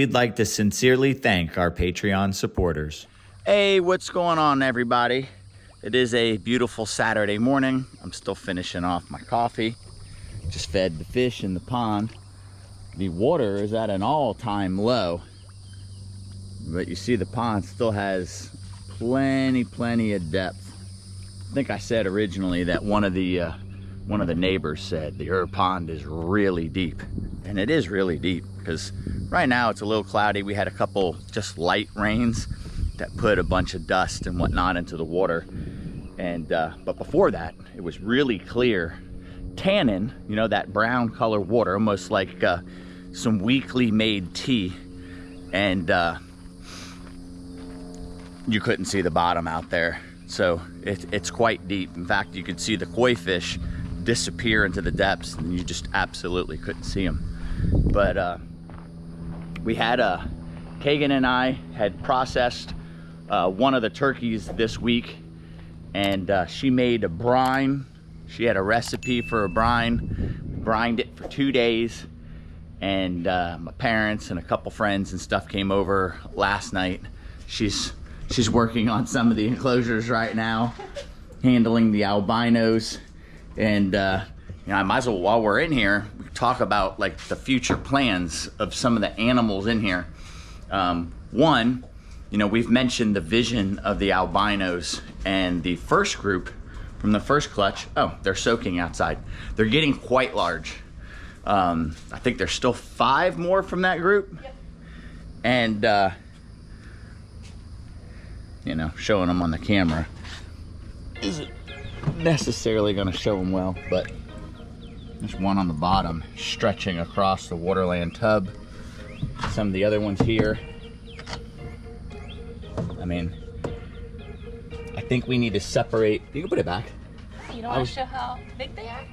we'd like to sincerely thank our Patreon supporters. Hey, what's going on, everybody? It is a beautiful Saturday morning. I'm still finishing off my coffee. Just fed the fish in the pond. The water is at an all-time low, but you see the pond still has plenty of depth. I think I said originally that one of the neighbors said your pond is really deep, and it is really deep because right now it's a little cloudy. We had a couple just light rains that put a bunch of dust and whatnot into the water, and but before that it was really clear tannin, you know, that brown color water, almost like some weekly made tea, and you couldn't see the bottom out there. So it's quite deep. In fact, you could see the koi fish disappear into the depths and you just absolutely couldn't see them. But we had Kagan and I had processed one of the turkeys this week, and she made a brine. She had a recipe for a brine. We brined it for 2 days, and my parents and a couple friends and stuff came over last night. She's working on some of the enclosures right now, handling the albinos, and you know, I might as well, while we're in here, we talk about like the future plans of some of the animals in here. One, you know, we've mentioned the vision of the albinos, and the first group from the first clutch, oh, they're soaking outside. They're getting quite large. I think there's still 5 more from that group. Yep. And you know, showing them on the camera isn't necessarily going to show them well, but there's one on the bottom stretching across the waterland tub. Some of the other ones here. I mean, I think we need to separate. You can put it back. You don't want to show how big they are?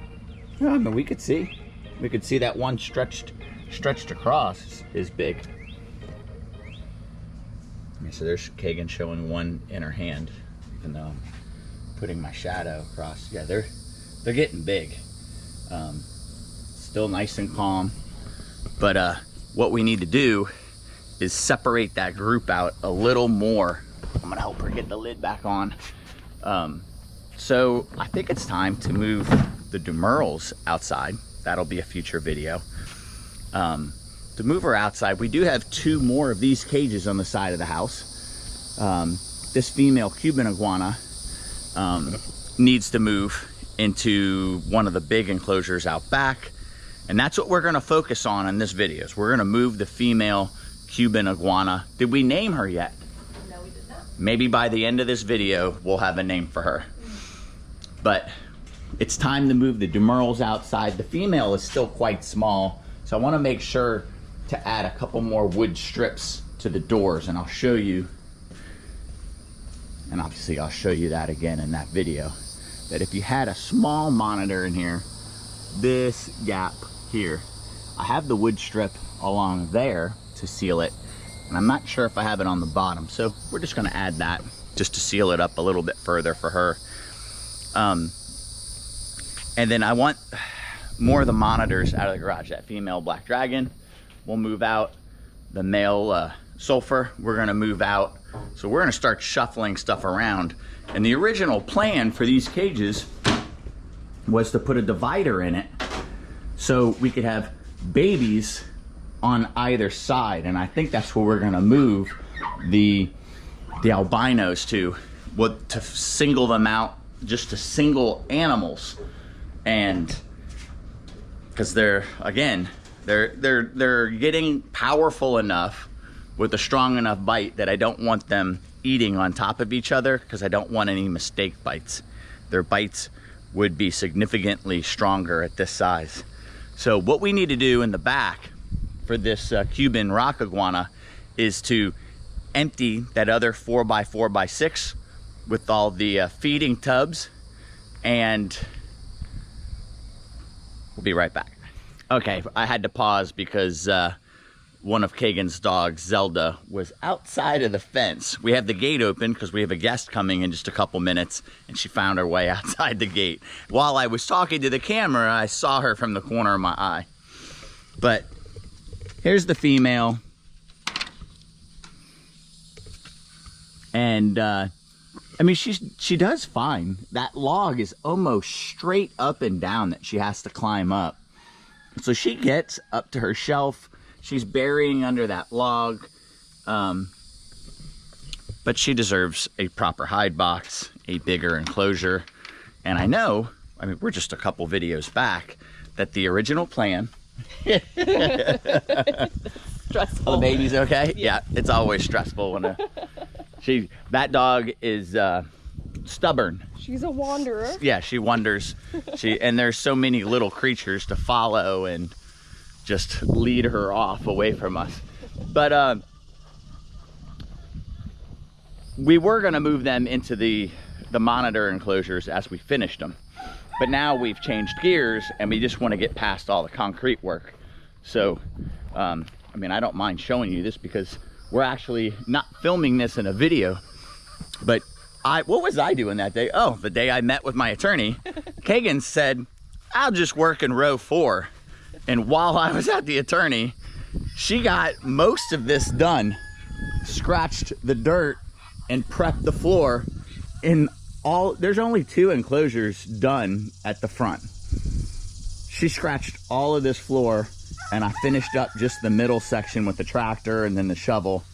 No, I mean, we could see that one stretched across is big. Okay, so there's Kagan showing one in her hand, even though I'm putting my shadow across. Yeah, they're getting big. Still nice and calm, but what we need to do is separate that group out a little more. I'm gonna help her get the lid back on. So I think it's time to move the demerles outside. That'll be a future video. To move her outside, we do have 2 more of these cages on the side of the house. This female Cuban iguana needs to move into one of the big enclosures out back, and that's what we're going to focus on in this video. Is we're going to move the female Cuban iguana. Did we name her yet? No, we did not. Maybe by the end of this video we'll have a name for her. But it's time to move the demerles outside. The female is still quite small, so I want to make sure to add a couple more wood strips to the doors, and I'll show you, and obviously I'll show you that again in that video, that if you had a small monitor in here, this gap here, I have the wood strip along there to seal it, and I'm not sure if I have it on the bottom, so we're just going to add that just to seal it up a little bit further for her. And then I want more of the monitors out of the garage. That female black dragon will move out. The male sulfur, we're gonna move out. So we're gonna start shuffling stuff around. And the original plan for these cages was to put a divider in it so we could have babies on either side. And I think that's where we're gonna move the albinos to single them out, just to single animals. And because they're getting powerful enough with a strong enough bite that I don't want them eating on top of each other, because I don't want any mistake bites. Their bites would be significantly stronger at this size. So what we need to do in the back for this Cuban rock iguana is to empty that other 4x4x6 with all the feeding tubs, and we'll be right back. Okay, I had to pause because one of Kagan's dogs, Zelda, was outside of the fence. We have the gate open because we have a guest coming in just a couple minutes, and she found her way outside the gate. While I was talking to the camera, I saw her from the corner of my eye. But here's the female. And I mean, she does fine. That log is almost straight up and down that she has to climb up. So she gets up to her shelf. She's burying under that log. But she deserves a proper hide box, a bigger enclosure. And I know, I mean, we're just a couple videos back, that the original plan... Stressful. Oh, the baby's okay? Yeah, it's always stressful when that dog is stubborn. She's a wanderer. Yeah, she wanders. And there's so many little creatures to follow and just lead her off away from us. But we were gonna move them into the monitor enclosures as we finished them. But now we've changed gears and we just want to get past all the concrete work. So, I mean, I don't mind showing you this because we're actually not filming this in a video. But what was I doing that day? Oh, the day I met with my attorney, Kagan said, I'll just work in row 4. And while I was at the attorney, she got most of this done, scratched the dirt and prepped the floor in there's only 2 enclosures done at the front. She scratched all of this floor and I finished up just the middle section with the tractor and then the shovel.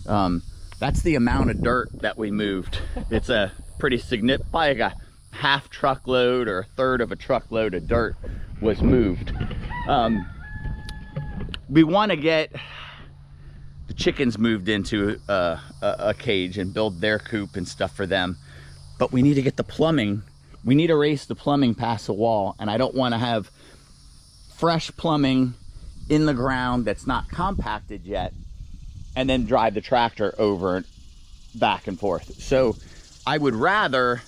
That's the amount of dirt that we moved. It's a pretty significant, probably like a half truckload or a third of a truckload of dirt was moved. We want to get the chickens moved into a cage and build their coop and stuff for them. But we need to get the plumbing. We need to raise the plumbing past the wall. And I don't want to have fresh plumbing in the ground that's not compacted yet and then drive the tractor over back and forth. So I would rather,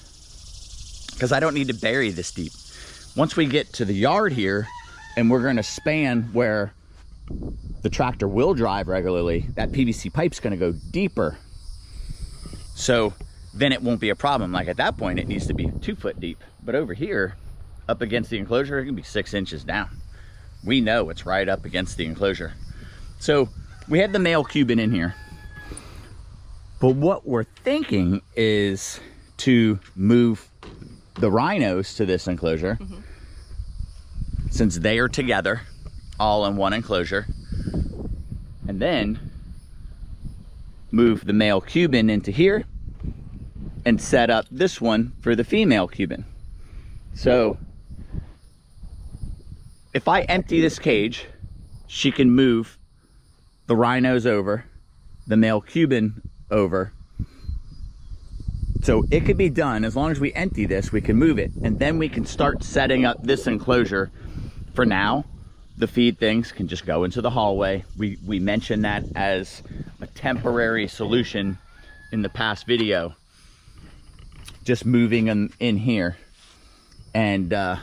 because I don't need to bury this deep. Once we get to the yard here and we're gonna span where the tractor will drive regularly, that PVC pipe's gonna go deeper. So then it won't be a problem. Like at that point, it needs to be 2 foot deep. But over here, up against the enclosure, it can be 6 inches down. We know it's right up against the enclosure. So we had the male Cuban in here. But what we're thinking is to move the rhinos to this enclosure, since they are together, all in one enclosure, and then move the male Cuban into here and set up this one for the female Cuban. So if I empty this cage, she can move the rhinos over, the male Cuban over. So it could be done. As long as we empty this, we can move it. And then we can start setting up this enclosure. For now, the feed things can just go into the hallway. We mentioned that as a temporary solution in the past video. Just moving them in here. And I'm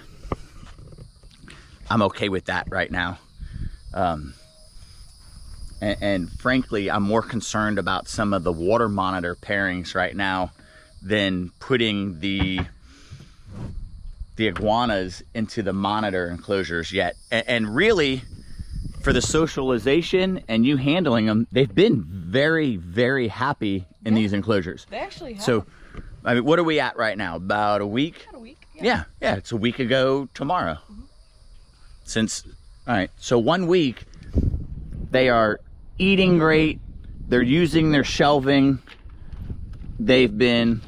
okay with that right now. And frankly, I'm more concerned about some of the water monitor pairings right now than putting the iguanas into the monitor enclosures yet. And really, for the socialization and you handling them, they've been very, very happy in these enclosures. They actually have. So, I mean, what are we at right now? About a week? About a week, Yeah, it's a week ago tomorrow. All right, so 1 week, they are eating great. They're using their shelving. They've been,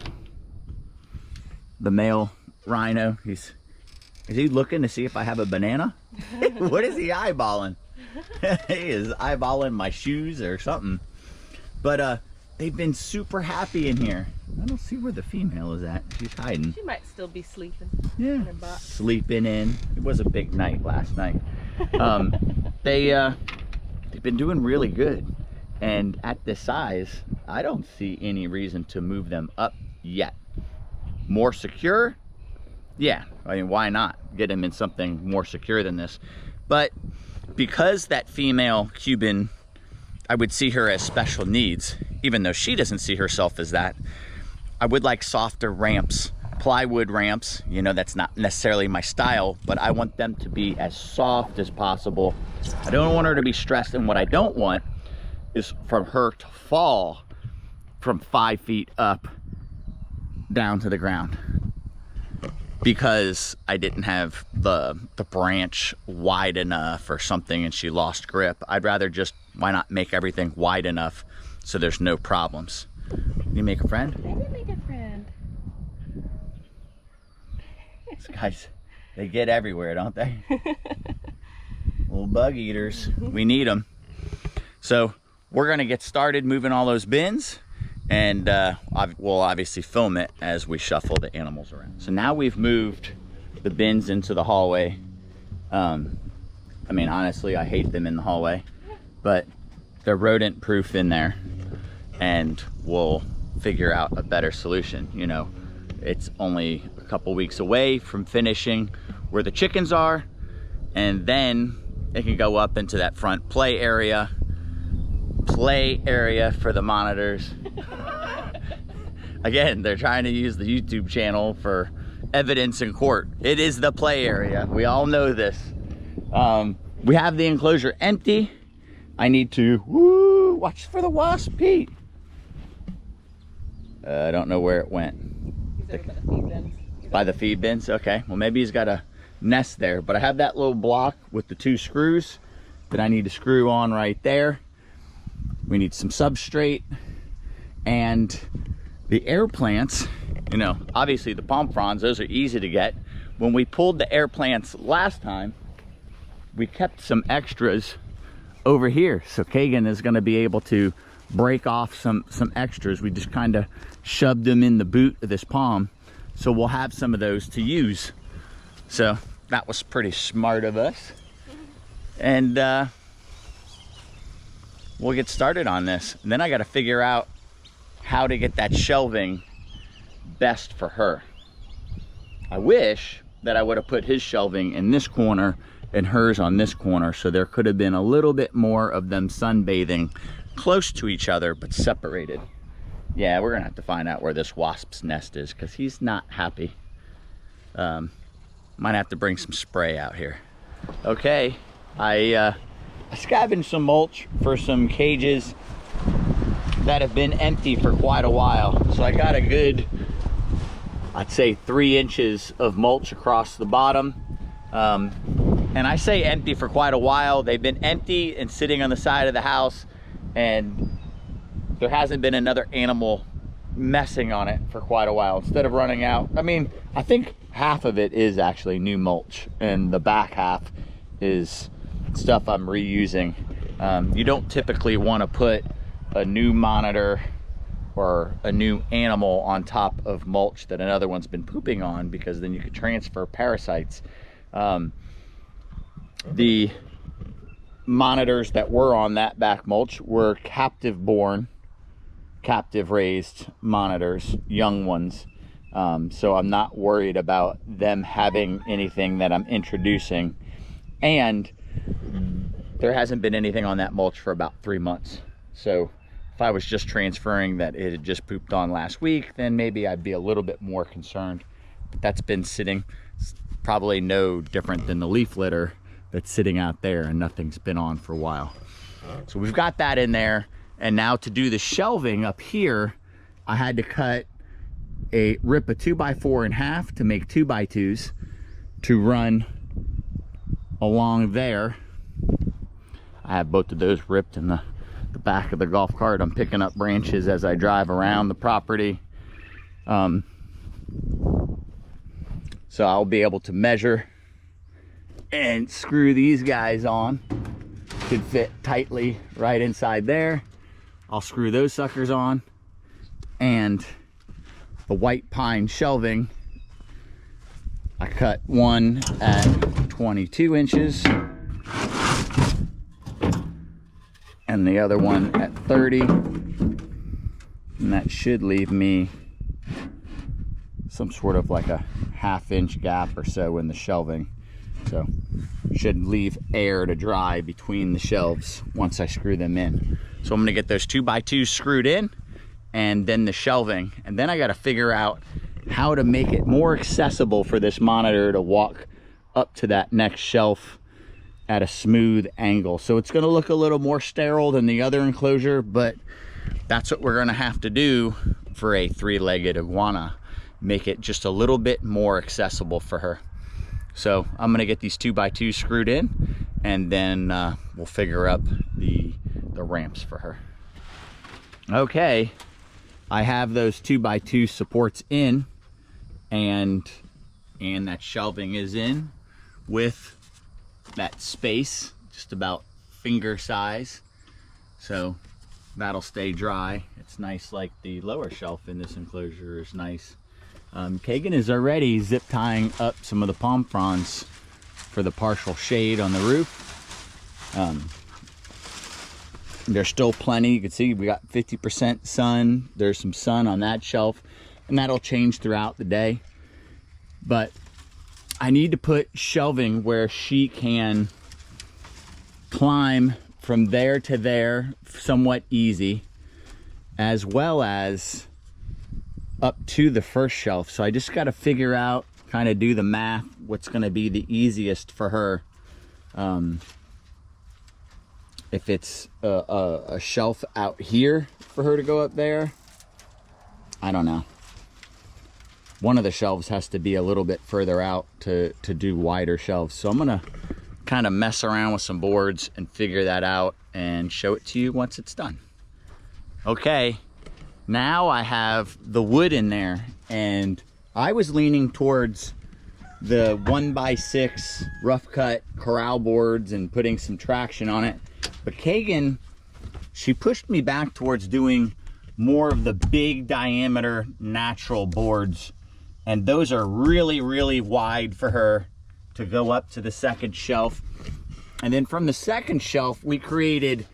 the male rhino, is he looking to see if I have a banana? What is he eyeballing? He is eyeballing my shoes or something. But they've been super happy in here. I don't see where the female is at. She's hiding. She might still be sleeping. Yeah, in her box. sleeping in. It was a big night last night. They've been doing really good. And at this size, I don't see any reason to move them up yet. More secure? Yeah, I mean, why not get them in something more secure than this? But because that female Cuban, I would see her as special needs, even though she doesn't see herself as that. I would like softer ramps, plywood ramps. You know, that's not necessarily my style, but I want them to be as soft as possible. I don't want her to be stressed, and what I don't want is for her to fall from 5 feet up down to the ground because I didn't have the branch wide enough or something and she lost grip. I'd rather just, why not make everything wide enough so there's no problems. You make a friend? I did make a friend. These guys, they get everywhere, don't they? Little bug eaters. We need them. So we're gonna get started moving all those bins, and we'll obviously film it as we shuffle the animals around. So now we've moved the bins into the hallway. I mean, honestly, I hate them in the hallway, but they're rodent proof in there, and we'll figure out a better solution. You know, it's only a couple weeks away from finishing where the chickens are, and then it can go up into that front play area for the monitors. Again, they're trying to use the YouTube channel for evidence in court. It is the play area. We all know this. We have the enclosure empty. I need to, watch for the wasp, Pete. I don't know where it went. He's over by the feed bins. By the feed bins, okay. Well, maybe he's got a nest there, but I have that little block with the 2 screws that I need to screw on right there. We need some substrate, and the air plants, you know, obviously the palm fronds, those are easy to get. When we pulled the air plants last time, we kept some extras over here. So Kagan is gonna be able to break off some extras. We just kind of shoved them in the boot of this palm. So we'll have some of those to use. So that was pretty smart of us. And we'll get started on this. And then I got to figure out how to get that shelving best for her. I wish that I would have put his shelving in this corner and hers on this corner, so there could have been a little bit more of them sunbathing close to each other but separated. Yeah, we're gonna have to find out where this wasp's nest is because he's not happy. Might have to bring some spray out here. Okay, I scavenged some mulch for some cages that have been empty for quite a while. So I got a good, I'd say 3 inches of mulch across the bottom. And I say empty for quite a while. They've been empty and sitting on the side of the house, and there hasn't been another animal messing on it for quite a while. Instead of running out, I mean, I think half of it is actually new mulch and the back half is stuff I'm reusing. You don't typically want to put a new monitor or a new animal on top of mulch that another one's been pooping on, because then you could transfer parasites. The monitors that were on that back mulch were captive raised monitors, young ones. So I'm not worried about them having anything that I'm introducing. And there hasn't been anything on that mulch for about 3 months. So if I was just transferring that it had just pooped on last week, then maybe I'd be a little bit more concerned. But that's been sitting, probably no different than the leaf litter that's sitting out there and nothing's been on for a while. So we've got that in there. And now to do the shelving up here, I had to rip a 2x4 in half to make 2x2s to run along there. I have both of those ripped in the back of the golf cart. I'm picking up branches as I drive around the property. So I'll be able to measure and screw these guys on. Should fit tightly right inside there. I'll screw those suckers on, and the white pine shelving, I cut one at 22 inches and the other one at 30, and that should leave me some sort of like a 1/2 inch gap or so in the shelving. So should leave air to dry between the shelves once I screw them in. So I'm gonna get those 2x2s screwed in, and then the shelving. And then I gotta figure out how to make it more accessible for this monitor to walk up to that next shelf at a smooth angle. So it's gonna look a little more sterile than the other enclosure, but that's what we're gonna have to do for a 3-legged iguana. Make it just a little bit more accessible for her. So I'm gonna get these 2x2 screwed in, and then we'll figure up the ramps for her. Okay, I have those 2x2 supports in, and that shelving is in with that space, just about finger size. So that'll stay dry. It's nice, like the lower shelf in this enclosure is nice. Kagan is already zip tying up some of the palm fronds for the partial shade on the roof. There's still plenty. You can see we got 50% sun. There's some sun on that shelf, and that'll change throughout the day. But I need to put shelving where she can climb from there to there somewhat easy, as well as up to the first shelf. So I just got to figure out, kind of do the math, what's going to be the easiest for her. If it's a shelf out here for her to go up there, I don't know. One of the shelves has to be a little bit further out to do wider shelves. So I'm gonna kind of mess around with some boards and figure that out and show it to you once it's done. Okay, now I have the wood in there, and I was leaning towards the 1x6 rough cut corral boards and putting some traction on it. But Kagan, she pushed me back towards doing more of the big diameter natural boards. And those are really, really wide for her to go up to the second shelf. And then from the second shelf, we created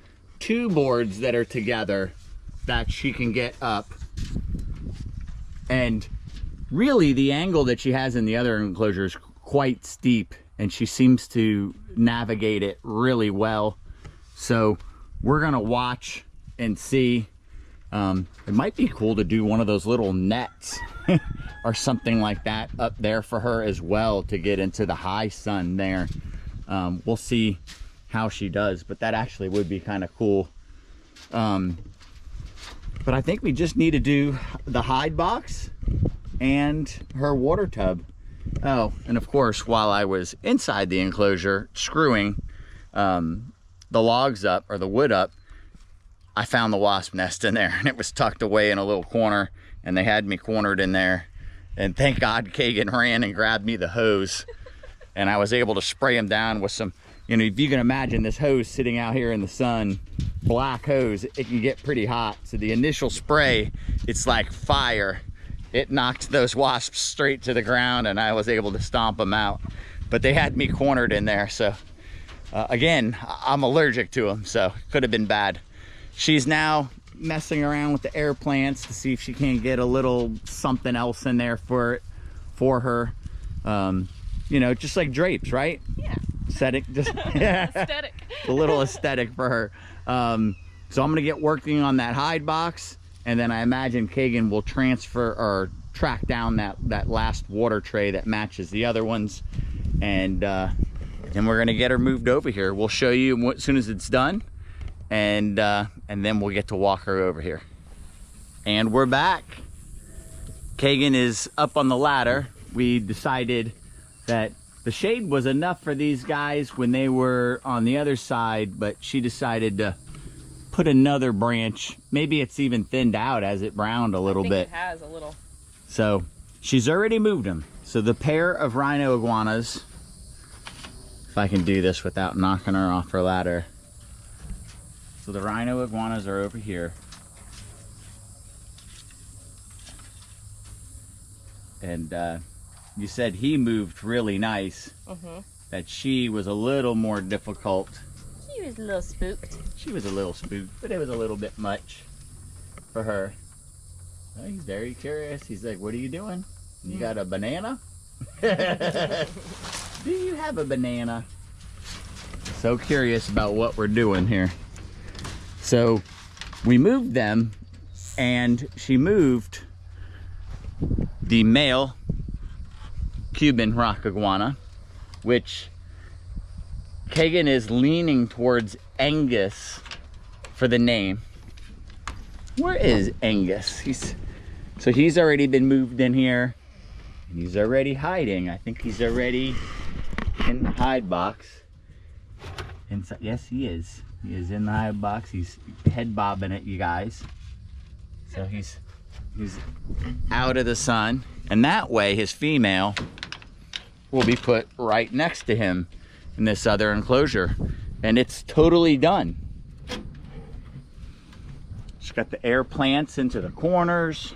2 boards that are together that she can get up. And really the angle that she has in the other enclosure is quite steep, and she seems to navigate it really well. So we're gonna watch and see. It might be cool to do one of those little nets or something like that up there for her as well, to get into the high sun there. We'll see how she does, but that actually would be kind of cool. But I think we just need to do the hide box and her water tub. Oh, and of course, while I was inside the enclosure screwing the logs up, or the wood up, I found the wasp nest in there, and it was tucked away in a little corner, and they had me cornered in there. And thank God Kagan ran and grabbed me the hose, and I was able to spray them down with some, you know, if you can imagine this hose sitting out here in the sun, black hose, it can get pretty hot. So the initial spray, it's like fire. It knocked those wasps straight to the ground, and I was able to stomp them out. But they had me cornered in there, so again, I'm allergic to them, so it could have been bad. She's now messing around with the air plants to see if she can't get a little something else in there for her. You know, just like drapes, right? Yeah. Aesthetic, just yeah. Aesthetic. A little aesthetic for her. So I'm gonna get working on that hide box, and then I imagine Kagan will transfer or track down that last water tray that matches the other ones, and we're gonna get her moved over here. We'll show you as soon as it's done, and then we'll get to walk her over here. And we're back. Kagan is up on the ladder. We decided that the shade was enough for these guys when they were on the other side, but she decided to put another branch. Maybe it's even thinned out as it browned a little bit. It has a little. So she's already moved them. So the pair of rhino iguanas, if I can do this without knocking her off her ladder. So the rhino iguanas are over here. And you said he moved really nice. That she was a little more difficult. She was a little spooked. She was a little spooked, but it was a little bit much for her. Oh, he's very curious. He's like, what are you doing? You got a banana? Do you have a banana? So curious about what we're doing here. So we moved them, and she moved the male Cuban rock iguana, which Kagan is leaning towards Angus for the name. Where is Angus? He's already been moved in here. And he's already hiding. I think he's already in the hide box. And so, yes, he is. He is in the hide box. He's head bobbing at you guys. So he's out of the sun. And that way his female will be put right next to him in this other enclosure. And it's totally done. She's got the air plants into the corners.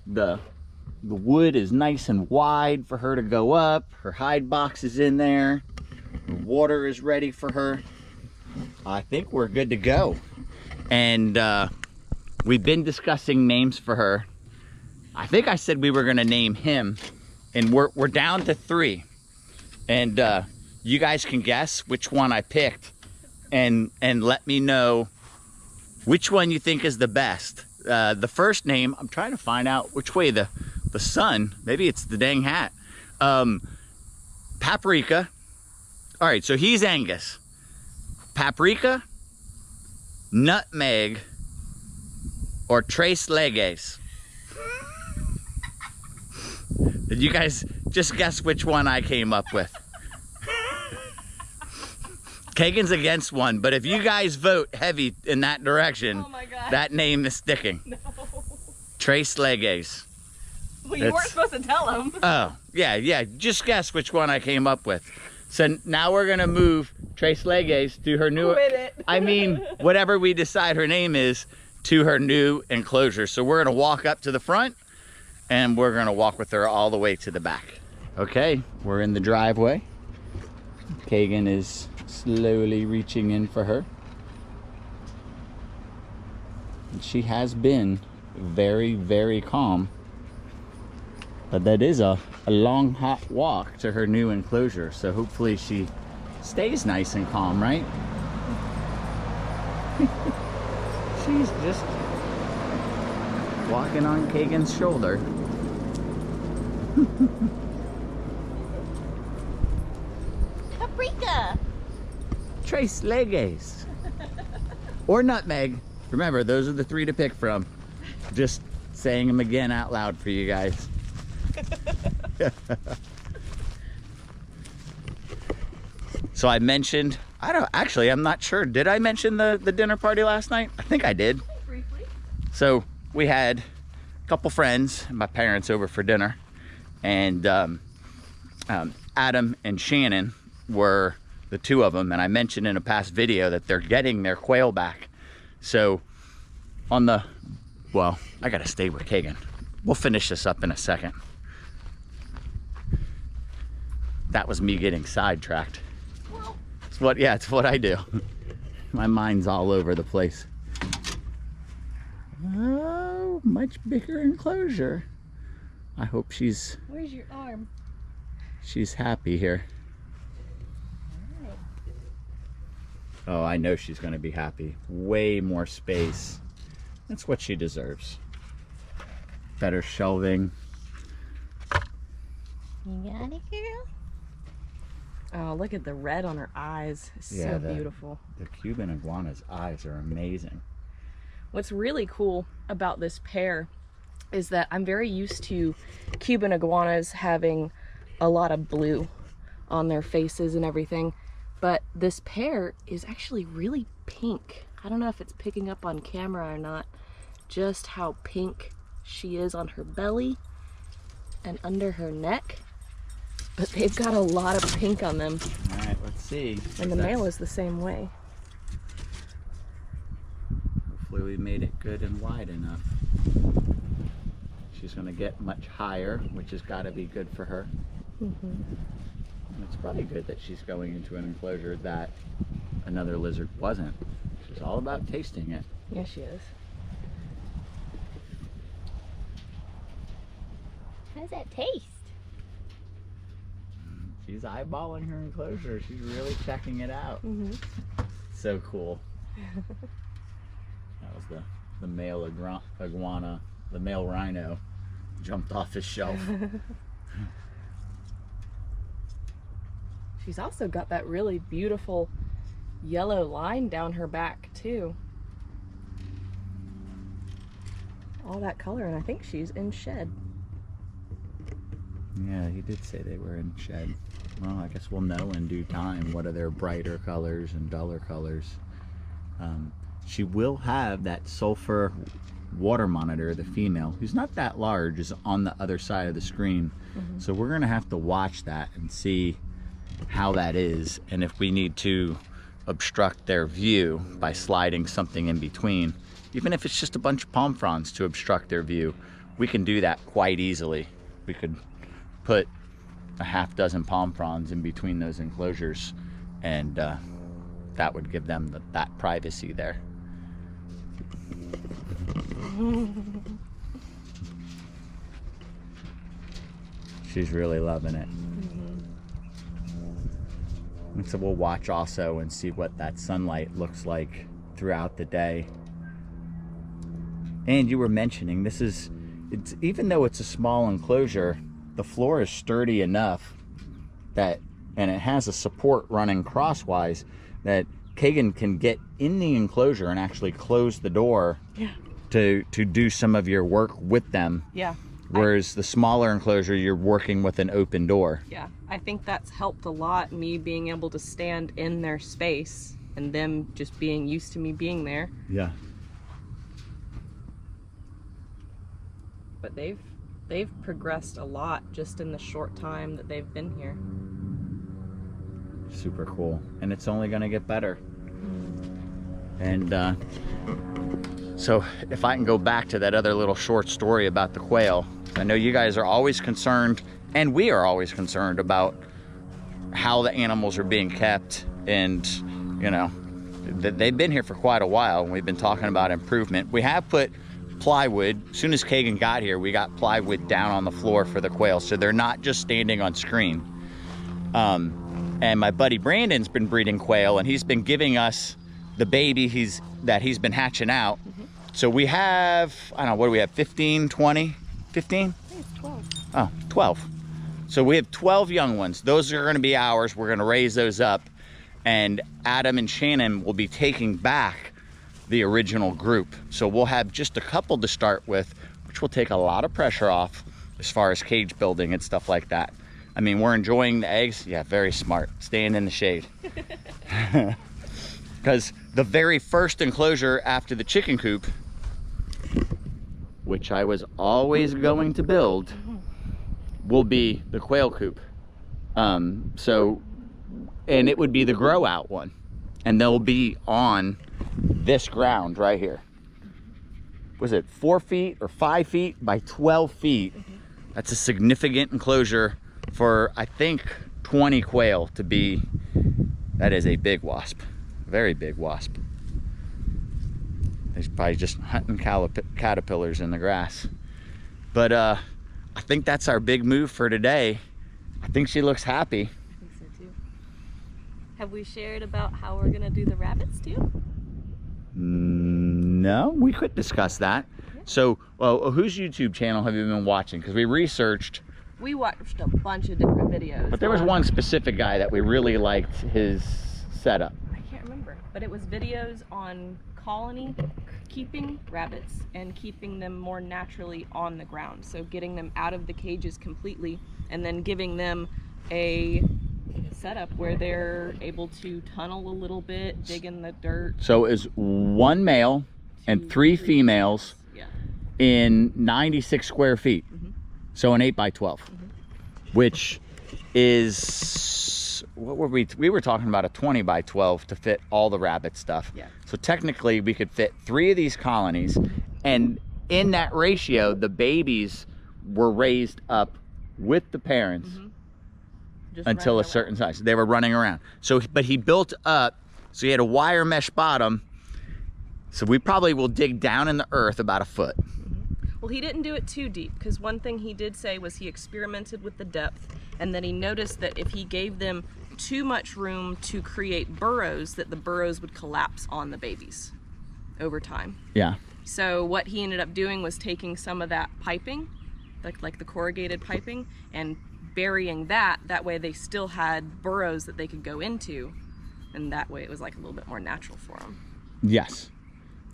The wood is nice and wide for her to go up. Her hide box is in there. The water is ready for her. I think we're good to go. And we've been discussing names for her. I think I said we were gonna name him, and we're down to 3. And you guys can guess which one I picked, and let me know which one you think is the best. The first name, I'm trying to find out which way the sun, maybe it's the dang hat. Paprika. All right, so he's Angus. Paprika, Nutmeg, or Tres Leges. Did you guys just guess which one I came up with? Kagan's against one, but if you guys vote heavy in that direction, Oh my God. that name is sticking. No. Tres Leges. Well, you weren't supposed to tell him. Oh, yeah, just guess which one I came up with. So now we're gonna move Tres Leges to her new, Quit it. I mean, whatever we decide her name is, to her new enclosure. So we're gonna walk up to the front and we're gonna walk with her all the way to the back. Okay, we're in the driveway. Kagan is slowly reaching in for her. And she has been very, very calm. But that is a long, hot walk to her new enclosure. So hopefully she stays nice and calm, right? She's just walking on Kagan's shoulder. Paprika. Tres Leges. Or Nutmeg. Remember, those are the 3 to pick from. Just saying them again out loud for you guys. So I mentioned, I'm not sure. Did I mention the dinner party last night? I think I did. Briefly. So we had a couple friends and my parents over for dinner, and Adam and Shannon were the 2 of them. And I mentioned in a past video that they're getting their quail back. So well, I gotta stay with Kagan. We'll finish this up in a second. That was me getting sidetracked. It's what I do. My mind's all over the place. Oh, much bigger enclosure. I hope she's Where's your arm? she's happy here. All right. Oh, I know she's gonna be happy. Way more space. That's what she deserves. Better shelving. You got it, girl? Oh, look at the red on her eyes. It's Yeah, so beautiful. The Cuban iguana's eyes are amazing. What's really cool about this pair is that I'm very used to Cuban iguanas having a lot of blue on their faces and everything, but this pair is actually really pink. I don't know if it's picking up on camera or not, just how pink she is on her belly and under her neck, but they've got a lot of pink on them, All right, let's see. and the male is the same way. Hopefully we made it good and wide enough. She's gonna get much higher, which has gotta be good for her. And it's probably good that she's going into an enclosure that another lizard wasn't. She's all about tasting it. Yeah, she is. How does that taste? She's eyeballing her enclosure. She's really checking it out. So cool. That was the male iguana, the male rhino jumped off his shelf. She's also got that really beautiful yellow line down her back too. all that color, and I think she's in shed. Yeah, he did say they were in shed. Well, I guess we'll know in due time what are their brighter colors and duller colors. She will have that sulfur water monitor, the female, who's not that large, is on the other side of the screen. So we're gonna have to watch that and see how that is, and if we need to obstruct their view by sliding something in between. Even if it's just a bunch of palm fronds to obstruct their view, we can do that quite easily. We could put a half dozen palm fronds in between those enclosures, and that would give them that privacy there. She's really loving it. And so we'll watch also and see what that sunlight looks like throughout the day. And you were mentioning it's even though it's a small enclosure, the floor is sturdy enough that, and it has a support running crosswise, that Kagan can get in the enclosure and actually close the door to do some of your work with them. Yeah. Whereas the smaller enclosure, you're working with an open door. Yeah, I think that's helped a lot, me being able to stand in their space and them just being used to me being there. Yeah. But they've progressed a lot just in the short time that they've been here. Super cool. And it's only gonna get better. And so if I can go back to that other little short story about the quail, I know you guys are always concerned, and we are always concerned about how the animals are being kept. And you know, they've been here for quite a while, and we've been talking about improvement. We have put plywood, as soon as Kagan got here, we got plywood down on the floor for the quail, so they're not just standing on screen. And my buddy Brandon's been breeding quail, and he's been giving us the baby that he's been hatching out. So we have, I don't know, what do we have, 15, 20, 15? I think it's 12. Oh, 12. So we have 12 young ones. Those are gonna be ours. We're gonna raise those up, and Adam and Shannon will be taking back the original group. So we'll have just a couple to start with, which will take a lot of pressure off as far as cage building and stuff like that. I mean, we're enjoying the eggs. Yeah, very smart. Staying in the shade. Because the very first enclosure after the chicken coop, which I was always going to build, will be the quail coop. And it would be the grow out one. And they'll be on this ground right here. Was it 4 feet or 5 feet by 12 feet? That's a significant enclosure for, I think, 20 quail to be. That is a big wasp, very big wasp. He's probably just hunting caterpillars in the grass. But I think that's our big move for today. I think she looks happy. I think so too. Have we shared about how we're gonna do the rabbits too? No, we could discuss that. So, well, whose YouTube channel have you been watching? Because we watched a bunch of different videos. But there was one specific guy that we really liked his setup. I can't remember, but it was videos on colony keeping rabbits and keeping them more naturally on the ground. So getting them out of the cages completely and then giving them a setup where they're able to tunnel a little bit, dig in the dirt. So is one male and three females in 96 square feet. So an 8 by 12, which is, what were we were talking about a 20 by 12 to fit all the rabbit stuff. Yeah. So technically we could fit 3 of these colonies, and in that ratio, the babies were raised up with the parents until a certain size. They were running around. So, but he built up, so he had a wire mesh bottom. So we probably will dig down in the earth about a foot. Well, he didn't do it too deep, because one thing he did say was he experimented with the depth, and then he noticed that if he gave them too much room to create burrows, that the burrows would collapse on the babies over time. Yeah. So what he ended up doing was taking some of that piping, like the corrugated piping, and burying that. That way they still had burrows that they could go into, and that way it was like a little bit more natural for them. Yes.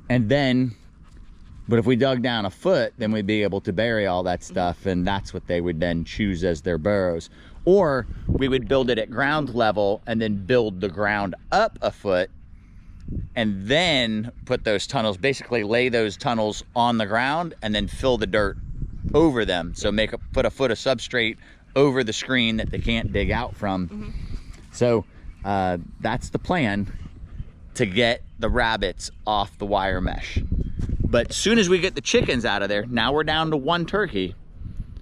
And then But if we dug down a foot, then we'd be able to bury all that stuff, and that's what they would then choose as their burrows. Or we would build it at ground level and then build the ground up a foot and then put those tunnels, basically lay those tunnels on the ground and then fill the dirt over them. So put a foot of substrate over the screen that they can't dig out from. So that's the plan to get the rabbits off the wire mesh. But as soon as we get the chickens out of there, now we're down to 1 turkey.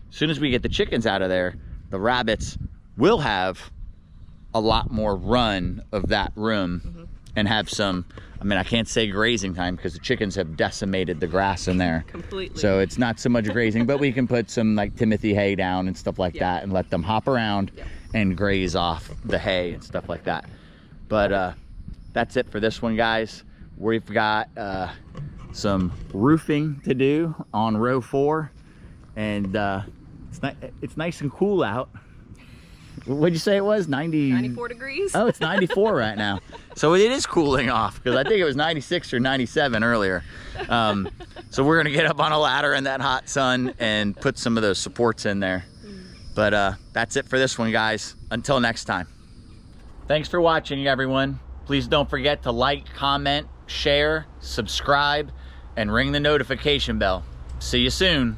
As soon as we get the chickens out of there, the rabbits will have a lot more run of that room and have some, I mean, I can't say grazing time because the chickens have decimated the grass in there. Completely. So it's not so much grazing, but we can put some like Timothy hay down and stuff like that and let them hop around and graze off the hay and stuff like that. But that's it for this one, guys. We've got some roofing to do on row 4, and it's nice and cool out. What'd you say it was? 94 degrees. Oh, it's 94 right now. So it is cooling off, because I think it was 96 or 97 earlier. So we're gonna get up on a ladder in that hot sun and put some of those supports in there. But that's it for this one, guys. Until next time. Thanks for watching, everyone. Please don't forget to like, comment, share, subscribe, and ring the notification bell. See you soon.